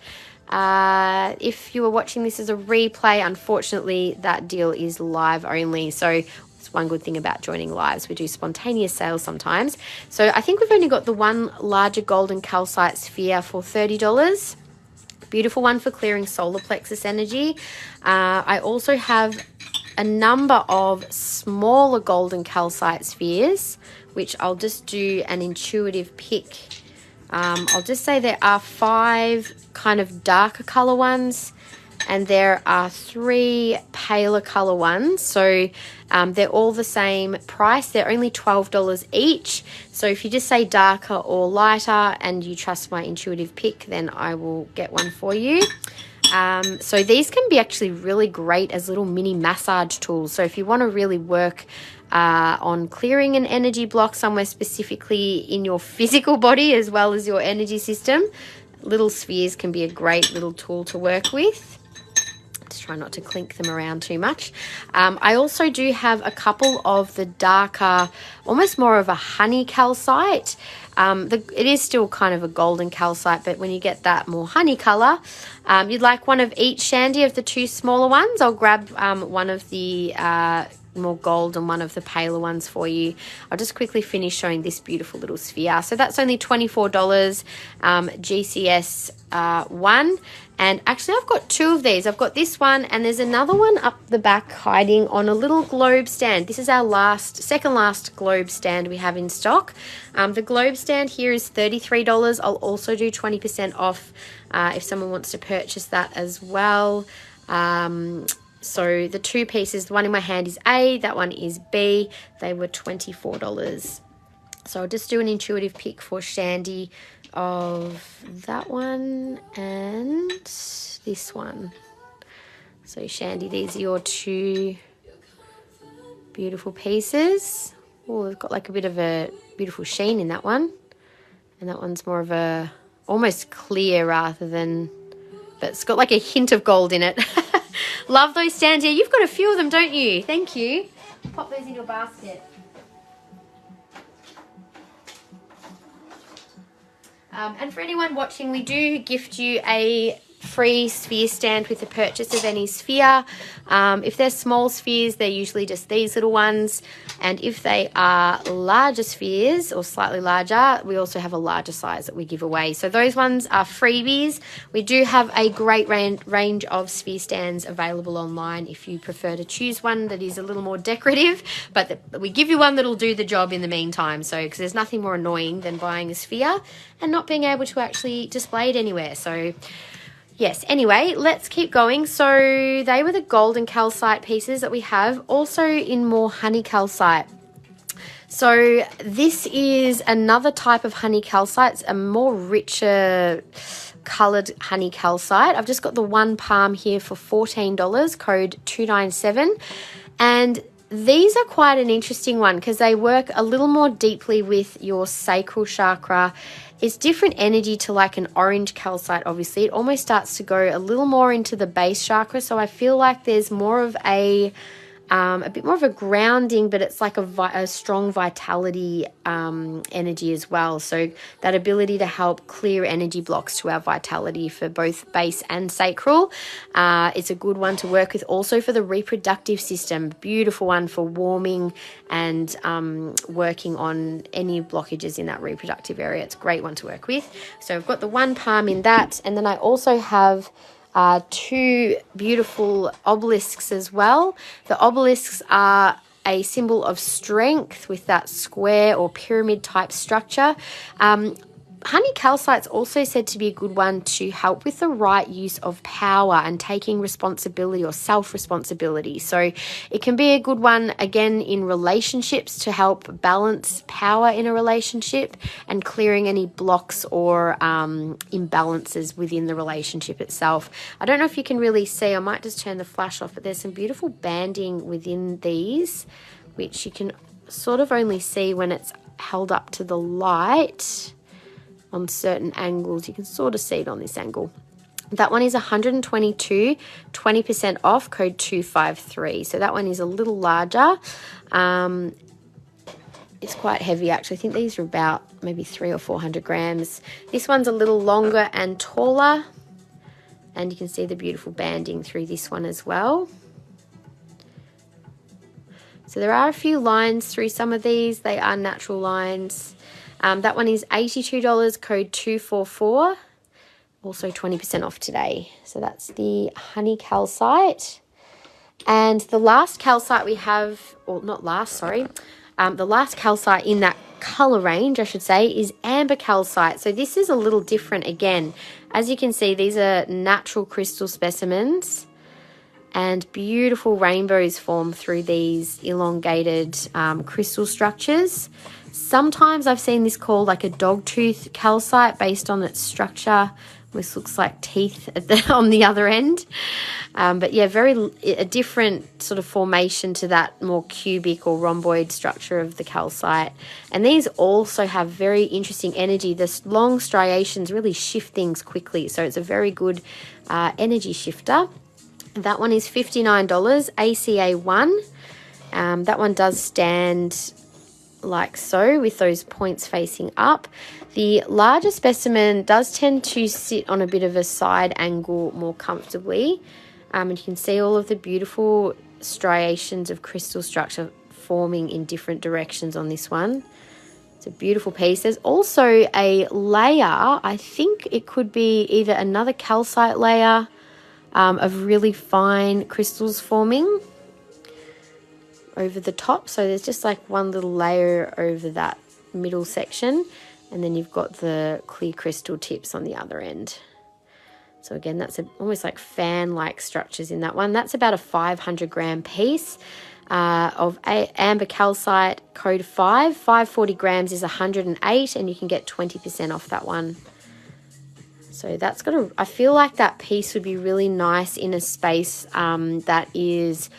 If you were watching this as a replay, unfortunately that deal is live only. So one good thing about joining lives, we do spontaneous sales sometimes. So I think we've only got the one larger golden calcite sphere for $30. Beautiful one for clearing solar plexus energy. I also have a number of smaller golden calcite spheres, which I'll just do an intuitive pick. I'll just say there are 5 kind of darker color ones, and there are 3 paler color ones. So they're all the same price. They're only $12 each. So if you just say darker or lighter and you trust my intuitive pick, then I will get one for you. So these can be actually really great as little mini massage tools. So if you want to really work on clearing an energy block somewhere specifically in your physical body as well as your energy system, little spheres can be a great little tool to work with. Just try not to clink them around too much. I also do have a couple of the darker, almost more of a honey calcite. It is still kind of a golden calcite, but when you get that more honey colour, you'd like one of each, Shandy, of the 2 smaller ones. I'll grab one of the more gold and one of the paler ones for you. I'll just quickly finish showing this beautiful little sphere. So that's only $24, GCS 1. And actually I've got 2 of these. I've got this one and there's another one up the back hiding on a little globe stand. This is our second last globe stand we have in stock. The globe stand here is $33. I'll also do 20% off if someone wants to purchase that as well. So the 2 pieces, the one in my hand is A, that one is B. They were $24. So I'll just do an intuitive pick for Shandy of that one and this one. So Shandy, these are your 2 beautiful pieces. Oh, they've got like a bit of a beautiful sheen in that one. And that one's more of a almost clear rather than, but it's got like a hint of gold in it. Love those stands here. You've got a few of them, don't you? Thank you. Pop those in your basket. And for anyone watching, we do gift you a free sphere stand with the purchase of any sphere. If they're small spheres, they're usually just these little ones. And if they are larger spheres or slightly larger, we also have a larger size that we give away. So those ones are freebies. We do have a great range of sphere stands available online if you prefer to choose one that is a little more decorative, but we give you one that'll do the job in the meantime. So, because there's nothing more annoying than buying a sphere and not being able to actually display it anywhere. So yes, anyway, let's keep going. So they were the golden calcite pieces that we have, also in more honey calcite. So this is another type of honey calcite. It's a more richer coloured honey calcite. I've just got the 1 palm here for $14, code 297. And these are quite an interesting one because they work a little more deeply with your sacral chakra. It's different energy to like an orange calcite, obviously. It almost starts to go a little more into the base chakra. So I feel like there's more of a bit more of a grounding, but it's like a strong vitality energy as well. So that ability to help clear energy blocks to our vitality for both base and sacral. It's a good one to work with also for the reproductive system. Beautiful one for warming and working on any blockages in that reproductive area. It's a great one to work with. So I've got the 1 palm in that, and then I also have 2 beautiful obelisks as well. The obelisks are a symbol of strength with that square or pyramid type structure. Honey calcite's also said to be a good one to help with the right use of power and taking responsibility or self-responsibility. So it can be a good one, again, in relationships to help balance power in a relationship and clearing any blocks or imbalances within the relationship itself. I don't know if you can really see. I might just turn the flash off, but there's some beautiful banding within these, which you can sort of only see when it's held up to the light. On certain angles, you can sort of see it on this angle. That one is $122, 20% off, code 253. So that one is a little larger. It's quite heavy actually. I think these are about maybe 300 or 400 grams. This one's a little longer and taller, and you can see the beautiful banding through this one as well. So there are a few lines through some of these. They are natural lines. That one is $82, code 244, also 20% off today. So that's the honey calcite. And the last calcite we have, or not last, sorry, the last calcite in that colour range, I should say, is amber calcite. So this is a little different again. As you can see, these are natural crystal specimens, and beautiful rainbows form through these elongated crystal structures. Sometimes I've seen this called like a dogtooth calcite based on its structure, which looks like teeth on the other end. But yeah, a different sort of formation to that more cubic or rhomboid structure of the calcite. And these also have very interesting energy. The long striations really shift things quickly. So it's a very good energy shifter. That one is $59, ACA 1. That one does stand like so with those points facing up. The larger specimen does tend to sit on a bit of a side angle more comfortably. And you can see all of the beautiful striations of crystal structure forming in different directions on this one. It's a beautiful piece. There's also a layer, I think it could be either another calcite layer of really fine crystals forming over the top. So there's just like one little layer over that middle section, and then you've got the clear crystal tips on the other end. So again, that's almost like fan-like structures in that one. That's about a 500 gram piece of amber calcite, code 5. 540 grams is 108, and you can get 20% off that one. So that's I feel like that piece would be really nice in a space that is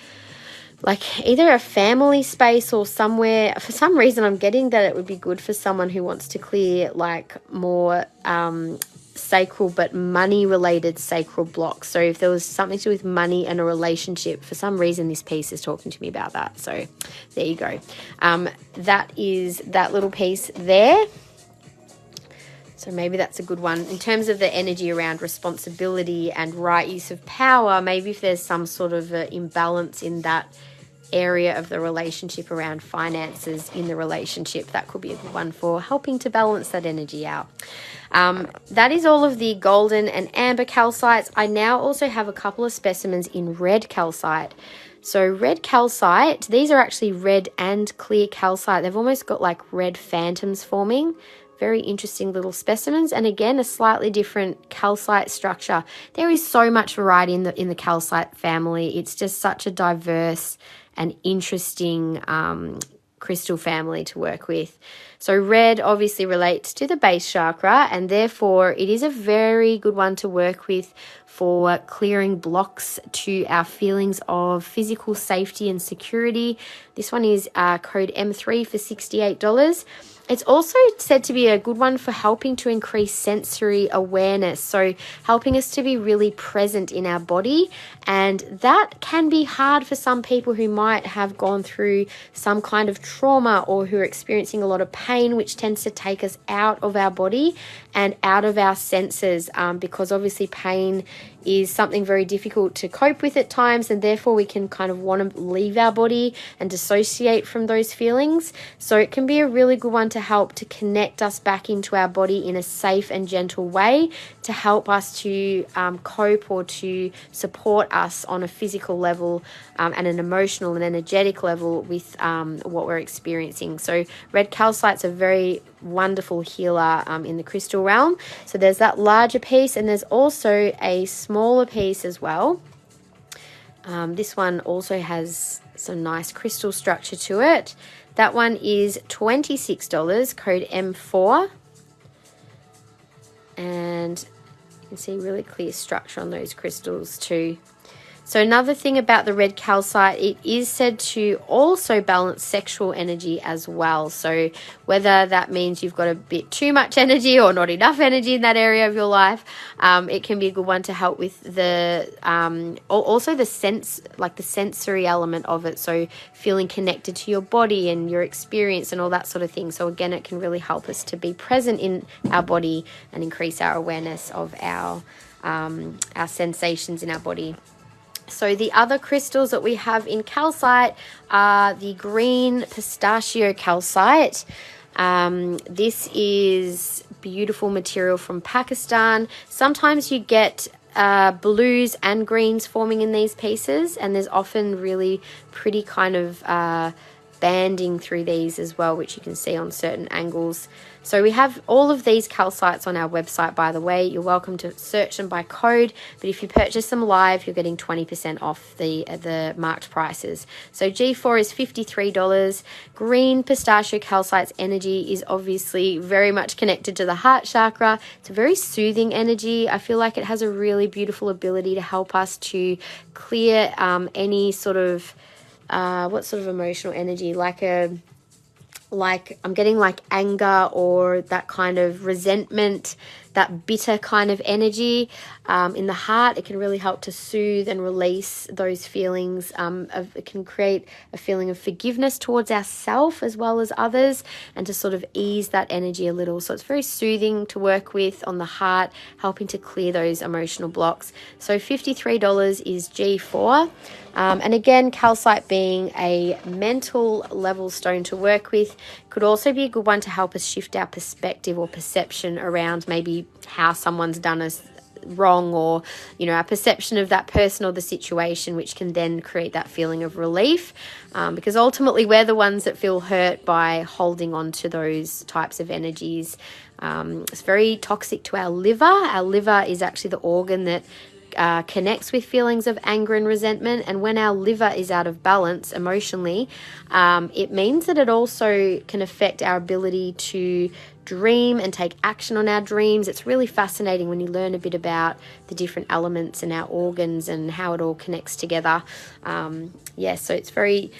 like either a family space or somewhere. For some reason, I'm getting that it would be good for someone who wants to clear like more sacral but money related sacral blocks. So if there was something to do with money and a relationship, for some reason this piece is talking to me about that. So there you go. That is that little piece there. So maybe that's a good one. In terms of the energy around responsibility and right use of power, maybe if there's some sort of imbalance in that area of the relationship around finances in the relationship, that could be a good one for helping to balance that energy out. That is all of the golden and amber calcites. I now also have a couple of specimens in red calcite. So red calcite, these are actually red and clear calcite. They've almost got like red phantoms forming. Very interesting little specimens, and again a slightly different calcite structure. There is so much variety in the calcite family. It's just such a diverse and interesting crystal family to work with. So red obviously relates to the base chakra, and therefore it is a very good one to work with for clearing blocks to our feelings of physical safety and security. This one is code M3 for $68. It's also said to be a good one for helping to increase sensory awareness, so helping us to be really present in our body, and that can be hard for some people who might have gone through some kind of trauma or who are experiencing a lot of pain, which tends to take us out of our body and out of our senses, because obviously pain is something very difficult to cope with at times, and therefore we can kind of want to leave our body and dissociate from those feelings. So it can be a really good one to help to connect us back into our body in a safe and gentle way, to help us to cope or to support us on a physical level and an emotional and energetic level with what we're experiencing. So red calcite's a very wonderful healer in the crystal realm. So there's that larger piece, and there's also a smaller piece as well. This one also has some nice crystal structure to it. That one is $26, code M4, and you can see really clear structure on those crystals too. So another thing about the red calcite, it is said to also balance sexual energy as well. So whether that means you've got a bit too much energy or not enough energy in that area of your life, it can be a good one to help with the also the sense, like the sensory element of it. So feeling connected to your body and your experience and all that sort of thing. So again, it can really help us to be present in our body and increase our awareness of our sensations in our body. So the other crystals that we have in calcite are the green pistachio calcite. This is beautiful material from Pakistan. Sometimes you get blues and greens forming in these pieces, and there's often really pretty kind of banding through these as well, which you can see on certain angles. So we have all of these calcites on our website, by the way. You're welcome to search them by code, but if you purchase them live, you're getting 20% off the marked prices. So G4 is $53. Green pistachio calcite's energy is obviously very much connected to the heart chakra. It's a very soothing energy. I feel like it has a really beautiful ability to help us to clear any sort of what sort of emotional energy, like I'm getting like anger or that kind of resentment that bitter kind of energy in the heart. It can really help to soothe and release those feelings. It can create a feeling of forgiveness towards ourselves as well as others, and to sort of ease that energy a little. So it's very soothing to work with on the heart, helping to clear those emotional blocks. So $53 is G4. And again, calcite being a mental level stone to work with, could also be a good one to help us shift our perspective or perception around maybe how someone's done us wrong, or our perception of that person or the situation, which can then create that feeling of relief, because ultimately we're the ones that feel hurt by holding on to those types of energies. It's very toxic to our liver. Our liver is actually the organ that connects with feelings of anger and resentment, and when our liver is out of balance emotionally, it means that it also can affect our ability to dream and take action on our dreams. It's really fascinating when you learn a bit about the different elements in our organs and how it all connects together. So it's very,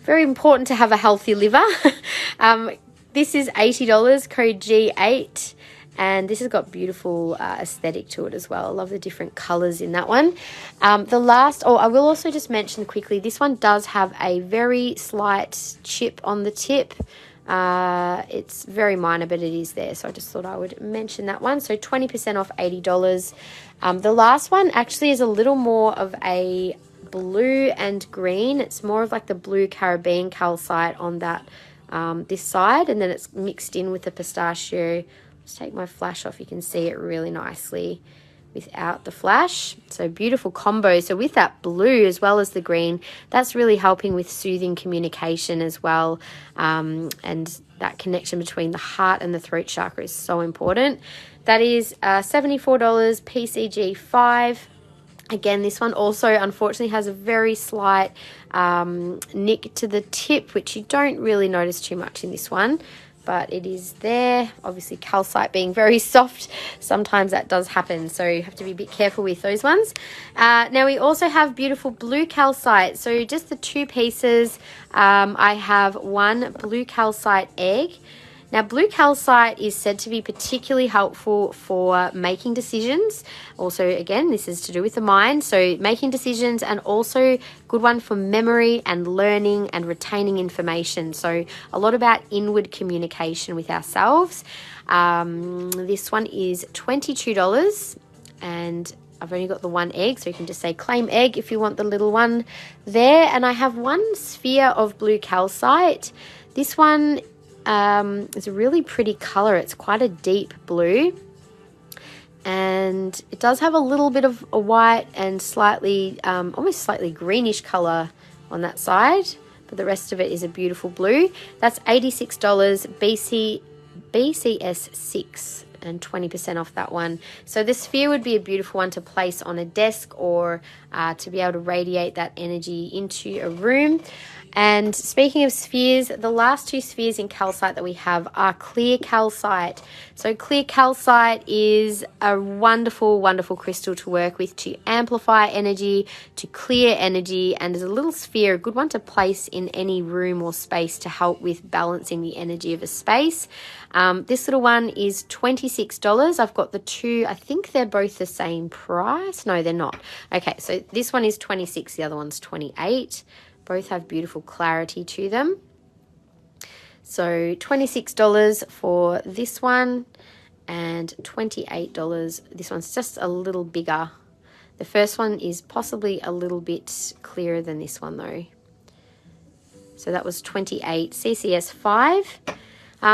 very important to have a healthy liver. This is $80, code G8. And this has got beautiful aesthetic to it as well. I love the different colours in that one. I will also just mention quickly, this one does have a very slight chip on the tip. It's very minor, but it is there. So I just thought I would mention that one. So 20% off $80. The last one actually is a little more of a blue and green. It's more of like the blue Caribbean calcite on that this side, and then it's mixed in with the pistachio. Take my flash off, you can see it really nicely without the flash. So beautiful combo. So with that blue as well as the green, that's really helping with soothing communication as well, and that connection between the heart and the throat chakra is so important. That is $74, PCG 5. Again, this one also unfortunately has a very slight nick to the tip, which you don't really notice too much in this one, but it is there. Obviously, calcite being very soft, sometimes that does happen, so you have to be a bit careful with those ones. Now, we also have beautiful blue calcite. So just the two pieces, I have one blue calcite egg. Now, blue calcite is said to be particularly helpful for making decisions. Also, again, this is to do with the mind, so making decisions, and also good one for memory and learning and retaining information. So a lot about inward communication with ourselves. This one is $22, and I've only got the one egg, so you can just say claim egg if you want the little one there. And I have one sphere of blue calcite. This one it's a really pretty color. It's quite a deep blue, and it does have a little bit of a white and slightly almost slightly greenish color on that side, but the rest of it is a beautiful blue. That's $86, BCS 6, and 20% off that one. So the sphere would be a beautiful one to place on a desk, or to be able to radiate that energy into a room. And speaking of spheres, the last two spheres in calcite that we have are clear calcite. So clear calcite is a wonderful, wonderful crystal to work with to amplify energy, to clear energy, and as a little sphere, a good one to place in any room or space to help with balancing the energy of a space. This little one is $26. I've got the two. I think they're both the same price. No, they're not. Okay, so this one is $26. The other one's $28. Both have beautiful clarity to them. So $26 for this one, and $28. This one's just a little bigger. The first one is possibly a little bit clearer than this one though. So that was 28, CCS 5.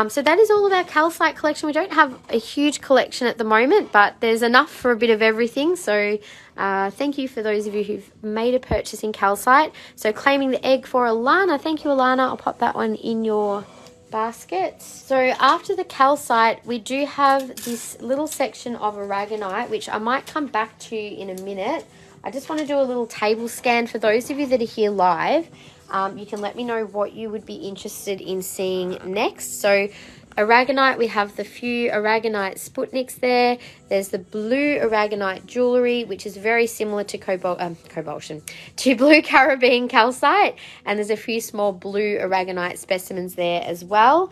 So that is all of our calcite collection. We don't have a huge collection at the moment, but there's enough for a bit of everything. So thank you for those of you who've made a purchase in calcite. So claiming the egg for Alana. Thank you, Alana. I'll pop that one in your basket. So after the calcite, we do have this little section of aragonite, which I might come back to in a minute. I just want to do a little table scan for those of you that are here live. You can let me know what you would be interested in seeing next. So aragonite, we have the few aragonite Sputniks there. There's the blue aragonite jewellery, which is very similar to to blue Caribbean calcite, and there's a few small blue aragonite specimens there as well.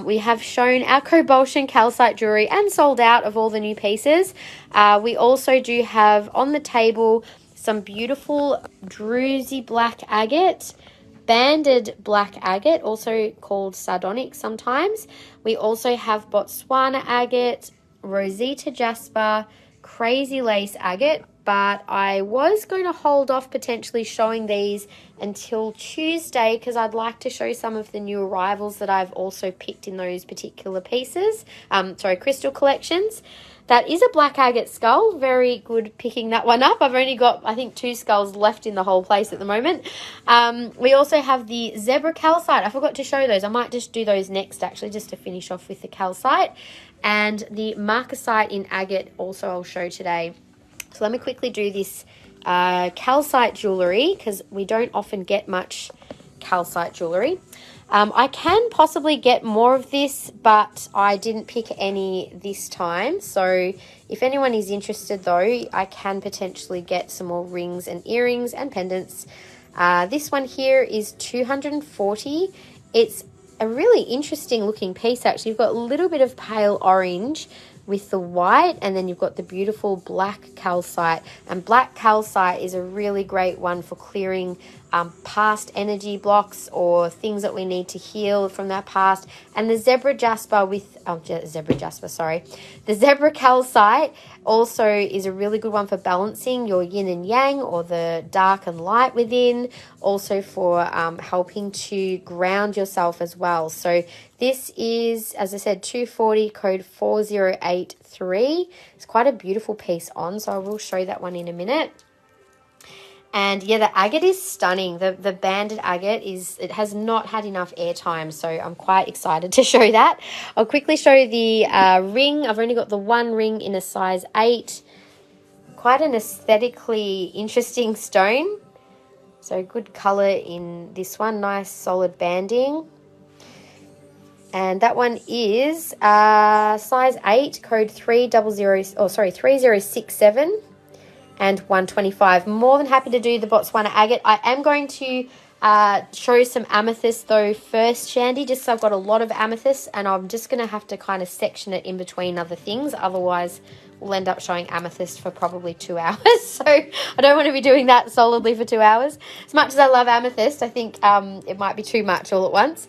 We have shown our cobalt calcite jewellery and sold out of all the new pieces. We also do have on the table some beautiful druzy black agate, banded black agate, also called sardonyx sometimes. We also have Botswana agate, Rosita jasper, crazy lace agate, but I was going to hold off potentially showing these until Tuesday because I'd like to show some of the new arrivals that I've also picked in those particular pieces, crystal collections. That is a black agate skull. Very good picking that one up. I've only got, I think, 2 skulls left in the whole place at the moment. We also have the zebra calcite. I forgot to show those. I might just do those next, actually, just to finish off with the calcite. And the marcasite in agate also I'll show today. So let me quickly do this calcite jewellery because we don't often get much calcite jewellery. I can possibly get more of this, but I didn't pick any this time. So if anyone is interested though, I can potentially get some more rings and earrings and pendants. This one here is $240. It's a really interesting looking piece actually. You've got a little bit of pale orange with the white, and then you've got the beautiful black calcite. And black calcite is a really great one for clearing past energy blocks or things that we need to heal from that past. And the zebra jasper the zebra calcite also is a really good one for balancing your yin and yang, or the dark and light within, also for helping to ground yourself as well. So this is, as I said, $240, code 4083. It's quite a beautiful piece on, so I will show that one in a minute. And yeah, the agate is stunning. The banded agate has not had enough airtime, so I'm quite excited to show that. I'll quickly show the ring. I've only got the one ring in a size 8. Quite an aesthetically interesting stone. So good colour in this one, nice solid banding. And that one is size 8, code 3067. And 125. More than happy to do the Botswana agate. I am going to show some amethyst though first, Shandy, just so I've got a lot of amethyst, and I'm just going to have to kind of section it in between other things. Otherwise, we'll end up showing amethyst for probably 2 hours. So I don't want to be doing that solidly for 2 hours. As much as I love amethyst, I think it might be too much all at once.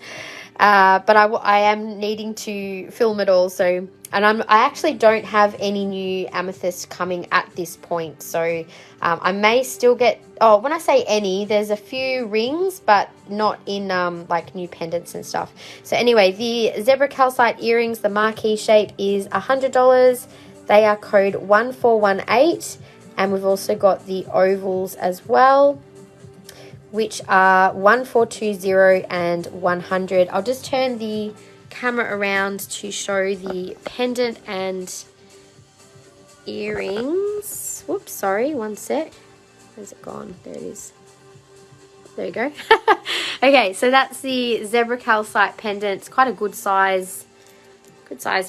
But I am needing to film it all, so... And I actually don't have any new amethyst coming at this point. So I may still get... Oh, when I say any, there's a few rings, but not in like new pendants and stuff. So anyway, the zebra calcite earrings, the marquee shape, is $100. They are code 1418. And we've also got the ovals as well, which are 1420 and 100. I'll just turn the camera around to show the pendant and earrings. Whoops, sorry, one sec. Where's it gone? There it is. There you go. Okay, so that's the zebra calcite pendant. It's quite a good size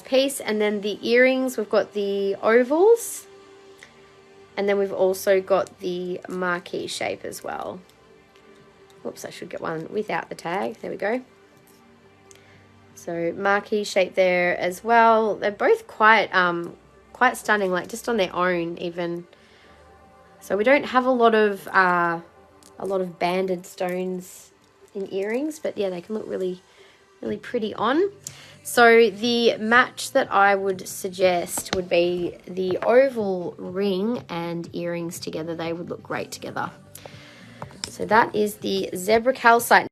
piece. And then the earrings, we've got the ovals, and then we've also got the marquee shape as well. Whoops, I should get one without the tag. There we go. So marquee shape there as well. They're both quite stunning, like just on their own even. So we don't have a lot of banded stones in earrings, but yeah, they can look really, really pretty on. So the match that I would suggest would be the oval ring and earrings together. They would look great together. So that is the zebra calcite.